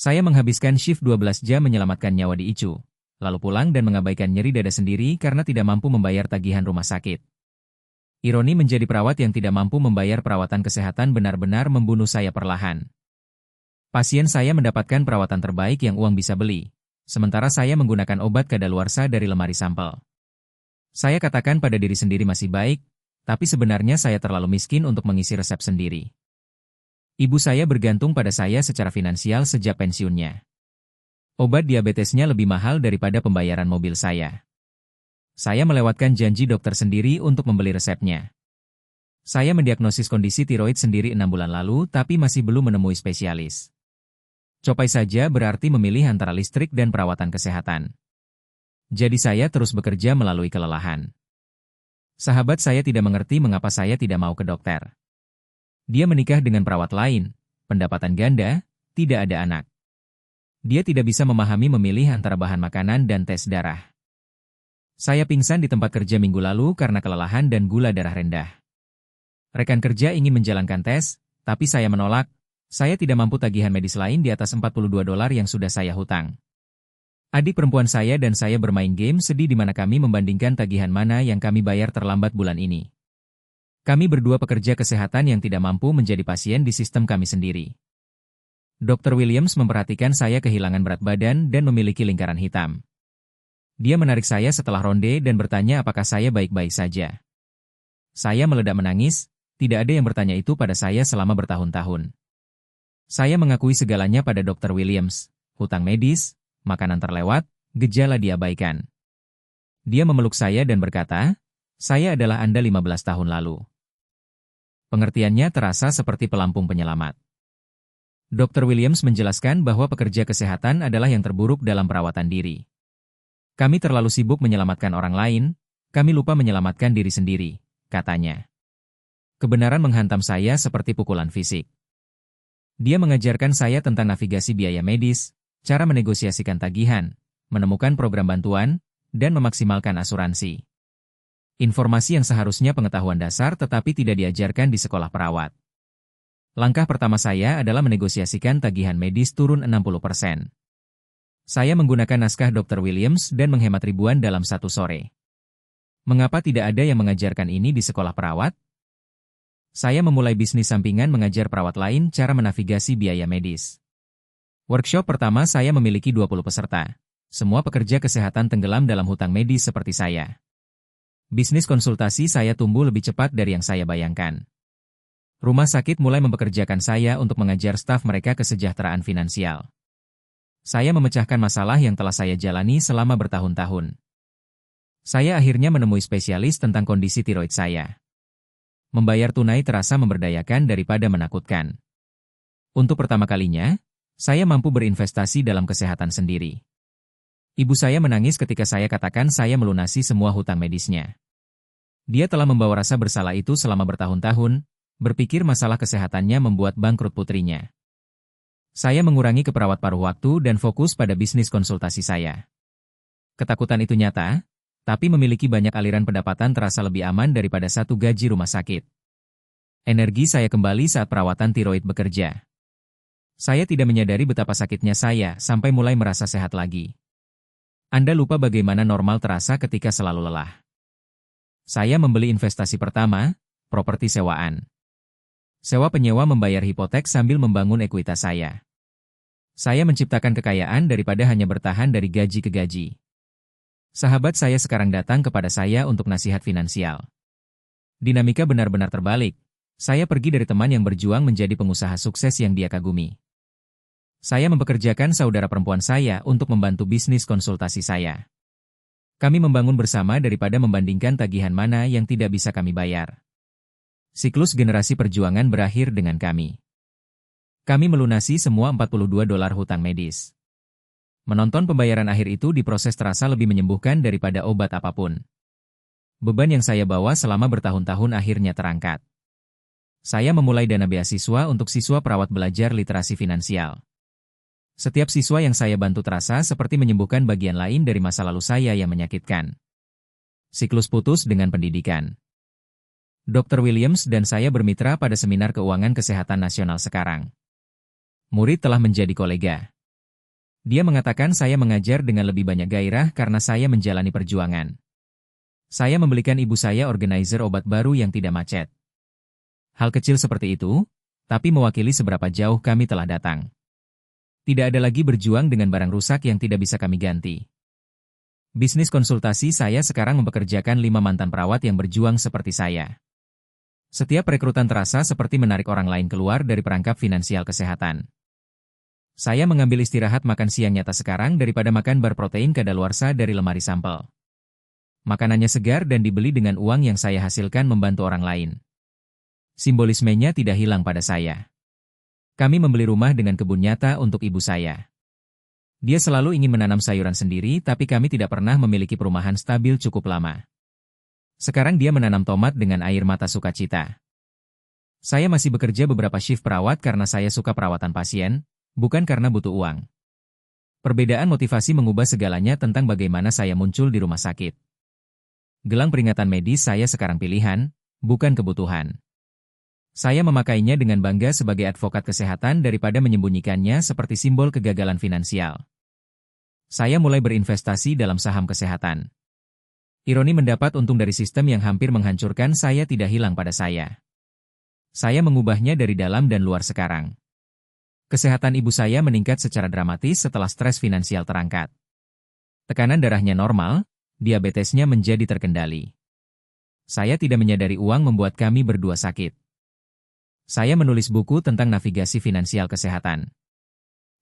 Saya menghabiskan shift 12 jam menyelamatkan nyawa di ICU, lalu pulang dan mengabaikan nyeri dada sendiri karena tidak mampu membayar tagihan rumah sakit. Ironi menjadi perawat yang tidak mampu membayar perawatan kesehatan benar-benar membunuh saya perlahan. Pasien saya mendapatkan perawatan terbaik yang uang bisa beli, sementara saya menggunakan obat kadaluarsa dari lemari sampel. Saya katakan pada diri sendiri masih baik, tapi sebenarnya saya terlalu miskin untuk mengisi resep sendiri. Ibu saya bergantung pada saya secara finansial sejak pensiunnya. Obat diabetesnya lebih mahal daripada pembayaran mobil saya. Saya melewatkan janji dokter sendiri untuk membeli resepnya. Saya mendiagnosis kondisi tiroid sendiri 6 bulan lalu tapi masih belum menemui spesialis. Copai saja berarti memilih antara listrik dan perawatan kesehatan. Jadi saya terus bekerja melalui kelelahan. Sahabat saya tidak mengerti mengapa saya tidak mau ke dokter. Dia menikah dengan perawat lain, pendapatan ganda, tidak ada anak. Dia tidak bisa memahami memilih antara bahan makanan dan tes darah. Saya pingsan di tempat kerja minggu lalu karena kelelahan dan gula darah rendah. Rekan kerja ingin menjalankan tes, tapi saya menolak. Saya tidak mampu tagihan medis lain di atas $42 yang sudah saya hutang. Adik perempuan saya dan saya bermain game sedih di mana kami membandingkan tagihan mana yang kami bayar terlambat bulan ini. Kami berdua pekerja kesehatan yang tidak mampu menjadi pasien di sistem kami sendiri. Dr. Williams memperhatikan saya kehilangan berat badan dan memiliki lingkaran hitam. Dia menarik saya setelah ronde dan bertanya apakah saya baik-baik saja. Saya meledak menangis, tidak ada yang bertanya itu pada saya selama bertahun-tahun. Saya mengakui segalanya pada Dr. Williams, hutang medis, makanan terlewat, gejala diabaikan. Dia memeluk saya dan berkata, saya adalah Anda 15 tahun lalu. Pengertiannya terasa seperti pelampung penyelamat. Dr. Williams menjelaskan bahwa pekerja kesehatan adalah yang terburuk dalam perawatan diri. Kami terlalu sibuk menyelamatkan orang lain, kami lupa menyelamatkan diri sendiri, katanya. Kebenaran menghantam saya seperti pukulan fisik. Dia mengajarkan saya tentang navigasi biaya medis, cara menegosiasikan tagihan, menemukan program bantuan, dan memaksimalkan asuransi. Informasi yang seharusnya pengetahuan dasar tetapi tidak diajarkan di sekolah perawat. Langkah pertama saya adalah menegosiasikan tagihan medis turun 60%. Saya menggunakan naskah Dr. Williams dan menghemat ribuan dalam satu sore. Mengapa tidak ada yang mengajarkan ini di sekolah perawat? Saya memulai bisnis sampingan mengajar perawat lain cara menavigasi biaya medis. Workshop pertama saya memiliki 20 peserta. Semua pekerja kesehatan tenggelam dalam hutang medis seperti saya. Bisnis konsultasi saya tumbuh lebih cepat dari yang saya bayangkan. Rumah sakit mulai mempekerjakan saya untuk mengajar staf mereka kesejahteraan finansial. Saya memecahkan masalah yang telah saya jalani selama bertahun-tahun. Saya akhirnya menemui spesialis tentang kondisi tiroid saya. Membayar tunai terasa memberdayakan daripada menakutkan. Untuk pertama kalinya, saya mampu berinvestasi dalam kesehatan sendiri. Ibu saya menangis ketika saya katakan saya melunasi semua hutang medisnya. Dia telah membawa rasa bersalah itu selama bertahun-tahun, berpikir masalah kesehatannya membuat bangkrut putrinya. Saya mengurangi ke perawat paruh waktu dan fokus pada bisnis konsultasi saya. Ketakutan itu nyata, tapi memiliki banyak aliran pendapatan terasa lebih aman daripada satu gaji rumah sakit. Energi saya kembali saat perawatan tiroid bekerja. Saya tidak menyadari betapa sakitnya saya sampai mulai merasa sehat lagi. Anda lupa bagaimana normal terasa ketika selalu lelah. Saya membeli investasi pertama, properti sewaan. Sewa penyewa membayar hipotek sambil membangun ekuitas saya. Saya menciptakan kekayaan daripada hanya bertahan dari gaji ke gaji. Sahabat saya sekarang datang kepada saya untuk nasihat finansial. Dinamika benar-benar terbalik. Saya pergi dari teman yang berjuang menjadi pengusaha sukses yang dia kagumi. Saya mempekerjakan saudara perempuan saya untuk membantu bisnis konsultasi saya. Kami membangun bersama daripada membandingkan tagihan mana yang tidak bisa kami bayar. Siklus generasi perjuangan berakhir dengan kami. Kami melunasi semua $42 hutang medis. Menonton pembayaran akhir itu di proses terasa lebih menyembuhkan daripada obat apapun. Beban yang saya bawa selama bertahun-tahun akhirnya terangkat. Saya memulai dana beasiswa untuk siswa perawat belajar literasi finansial. Setiap siswa yang saya bantu terasa seperti menyembuhkan bagian lain dari masa lalu saya yang menyakitkan. Siklus putus dengan pendidikan. Dr. Williams dan saya bermitra pada Seminar Keuangan Kesehatan Nasional sekarang. Murid telah menjadi kolega. Dia mengatakan saya mengajar dengan lebih banyak gairah karena saya menjalani perjuangan. Saya membelikan ibu saya organizer obat baru yang tidak macet. Hal kecil seperti itu, tapi mewakili seberapa jauh kami telah datang. Tidak ada lagi berjuang dengan barang rusak yang tidak bisa kami ganti. Bisnis konsultasi saya sekarang mempekerjakan 5 mantan perawat yang berjuang seperti saya. Setiap rekrutan terasa seperti menarik orang lain keluar dari perangkap finansial kesehatan. Saya mengambil istirahat makan siang nyata sekarang daripada makan bar protein kadaluarsa dari lemari sampel. Makanannya segar dan dibeli dengan uang yang saya hasilkan membantu orang lain. Simbolismenya tidak hilang pada saya. Kami membeli rumah dengan kebun nyata untuk ibu saya. Dia selalu ingin menanam sayuran sendiri, tapi kami tidak pernah memiliki perumahan stabil cukup lama. Sekarang dia menanam tomat dengan air mata sukacita. Saya masih bekerja beberapa shift perawat karena saya suka perawatan pasien, bukan karena butuh uang. Perbedaan motivasi mengubah segalanya tentang bagaimana saya muncul di rumah sakit. Gelang peringatan medis saya sekarang pilihan, bukan kebutuhan. Saya memakainya dengan bangga sebagai advokat kesehatan daripada menyembunyikannya seperti simbol kegagalan finansial. Saya mulai berinvestasi dalam saham kesehatan. Ironi mendapat untung dari sistem yang hampir menghancurkan saya tidak hilang pada saya. Saya mengubahnya dari dalam dan luar sekarang. Kesehatan ibu saya meningkat secara dramatis setelah stres finansial terangkat. Tekanan darahnya normal, diabetesnya menjadi terkendali. Saya tidak menyadari uang membuat kami berdua sakit. Saya menulis buku tentang navigasi finansial kesehatan.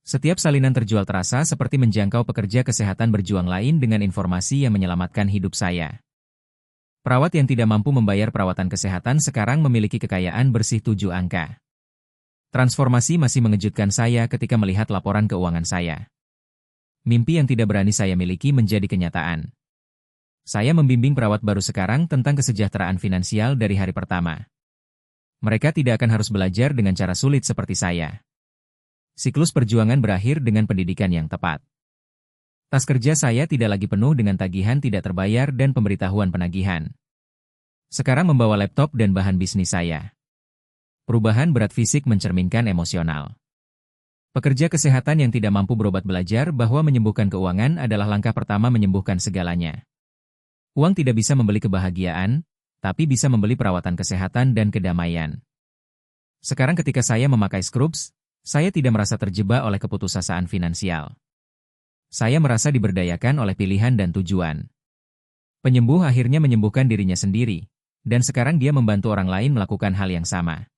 Setiap salinan terjual terasa seperti menjangkau pekerja kesehatan berjuang lain dengan informasi yang menyelamatkan hidup saya. Perawat yang tidak mampu membayar perawatan kesehatan sekarang memiliki kekayaan bersih 7 angka. Transformasi masih mengejutkan saya ketika melihat laporan keuangan saya. Mimpi yang tidak berani saya miliki menjadi kenyataan. Saya membimbing perawat baru sekarang tentang kesejahteraan finansial dari hari pertama. Mereka tidak akan harus belajar dengan cara sulit seperti saya. Siklus perjuangan berakhir dengan pendidikan yang tepat. Tas kerja saya tidak lagi penuh dengan tagihan tidak terbayar dan pemberitahuan penagihan. Sekarang membawa laptop dan bahan bisnis saya. Perubahan berat fisik mencerminkan emosional. Pekerja kesehatan yang tidak mampu berobat belajar bahwa menyembuhkan keuangan adalah langkah pertama menyembuhkan segalanya. Uang tidak bisa membeli kebahagiaan, tapi bisa membeli perawatan kesehatan dan kedamaian. Sekarang ketika saya memakai Scrubs, saya tidak merasa terjebak oleh keputusasaan finansial. Saya merasa diberdayakan oleh pilihan dan tujuan. Penyembuh akhirnya menyembuhkan dirinya sendiri, dan sekarang dia membantu orang lain melakukan hal yang sama.